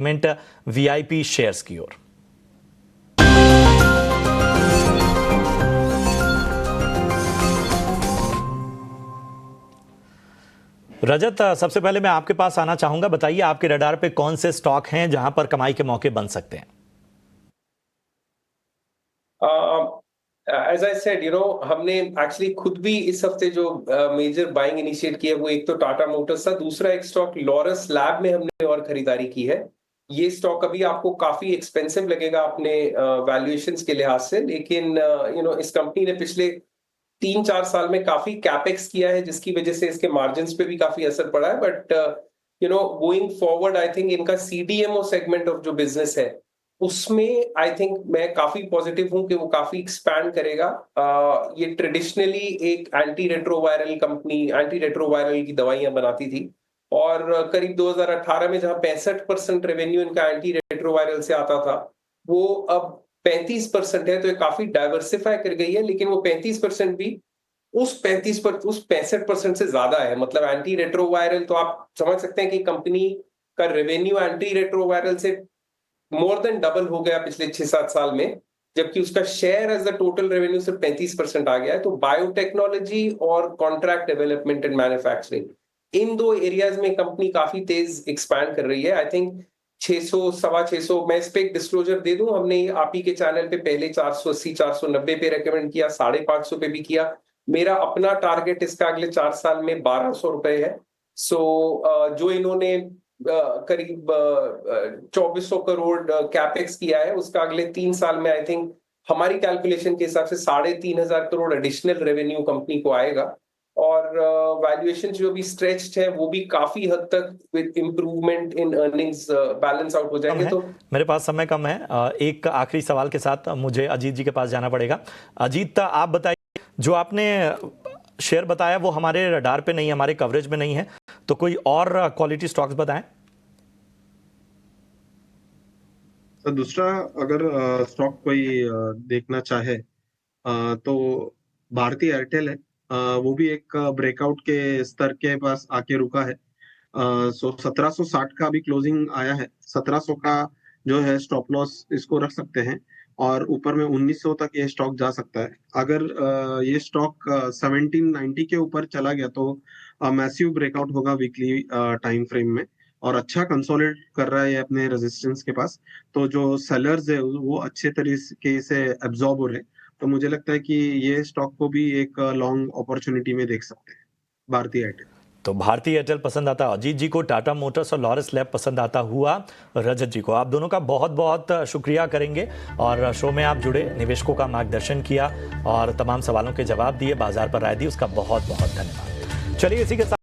Minute VIP shares की ओर। रजत, सबसे पहले मैं आपके पास आना चाहूंगा। बताइए आपके रडार पे कौन से स्टॉक हैं जहां पर कमाई के मौके बन सकते हैं? एज आई सेड हमने एक्चुअली खुद भी इस हफ्ते जो मेजर बाइंग इनिशिएट किया वो एक तो टाटा मोटर्स था, दूसरा एक स्टॉक लॉरस लैब में हमने और खरीदारी की है। ये स्टॉक अभी आपको काफी एक्सपेंसिव लगेगा अपने वैल्यूएशंस के लिहाज से, लेकिन इस कंपनी ने पिछले 3-4 साल में काफी कैपेक्स किया है, जिसकी वजह से इसके मार्जिन्स पे भी काफी असर पड़ा है। But going forward I think इनका सीडीएमओ सेगमेंट ऑफ जो बिजनेस है उसमें आई थिंक मैं काफी पॉजिटिव हूं कि वो काफी एक्सपैंड करेगा। ये ट्रेडिशनली एक anti retroviral company, anti retroviral की दवाइयां बनाती थी, और करीब 2018 में जहां 65% रेवेन्यू इनका एंटी रेट्रोवायरल से आता था, वो अब 35% है। तो ये काफी डाइवर्सिफाई कर गई है, लेकिन वो 35% भी उस 65% से ज्यादा है। मतलब एंटी रेट्रोवायरल तो आप समझ सकते हैं कि कंपनी का रेवेन्यू एंटी रेट्रोवायरल से मोर देन डबल हो गया पिछले 6-7 साल में, जबकि उसका share as the total revenue सिर्फ 35% आ गया है। तो बायोटेक्नोलॉजी और कॉन्ट्रैक्ट डेवलपमेंट एंड मैन्युफैक्चरिंग, इन दो एरियाज में कंपनी काफी तेज एक्सपैंड कर रही है। आई थिंक 600, सवा 600, मैं इस पे एक डिस्क्लोजर दे दूं, हमने आप ही के चैनल पे पहले 480, 490 पे रेकमेंड किया, 550 पे भी किया। मेरा अपना टारगेट इसका अगले 4 साल में 1200 रुपए है। जो इन्होंने करीब 2400 करोड़ कैपेक्स किया है, उसका अगले 3 साल में आई थिंक हमारी कैलकुलेशन के हिसाब से 3500 करोड़ एडिशनल रेवेन्यू कंपनी को आएगा। और वैल्यूएशन जो भी स्ट्रेच्ड है वो भी काफी हद तक with improvement in earnings balance out हो जाएंगे। तो मेरे पास समय कम है, एक आखिरी सवाल के साथ मुझे अजीत जी के पास जाना पड़ेगा। अजीत, आप बताइए, जो आपने शेयर बताया वो हमारे रडार पे नहीं है, हमारे कवरेज में नहीं है, तो कोई और क्वालिटी स्टॉक्स बताएं। तो दूसरा अगर स्टॉक कोई देखना चाहे तो भारती एयरटेल है। वो भी एक ब्रेकआउट के स्तर के पास आके रुका है। 1760 का भी क्लोजिंग आया है। 1700 का जो है स्टॉप लॉस इसको रख सकते हैं, और ऊपर में 1900 तक ये स्टॉक जा सकता है। अगर ये स्टॉक 1790 के ऊपर चला गया तो मैसिव ब्रेकआउट होगा वीकली टाइम फ्रेम में, और अच्छा कंसोलिडेट कर रहा है ये अपने रेजिस्टेंस के पास। तो जो सेलर्स है वो अच्छे तरीके से एब्जॉर्ब हो रहे हैं। तो मुझे लगता है कि ये स्टॉक को भी एक लॉन्ग अपॉर्चुनिटी में देख सकते हैं, भारतीय एयरटेल। तो भारतीय एयरटेल पसंद आता अजीत जी को, टाटा मोटर्स और लॉरस लैब पसंद आता हुआ रजत जी को। आप दोनों का बहुत बहुत शुक्रिया करेंगे, और शो में आप जुड़े, निवेशकों का मार्गदर्शन किया और तमाम सवालों के जवाब दिए, बाजार पर राय दी, उसका बहुत बहुत धन्यवाद। चलिए इसी के साथ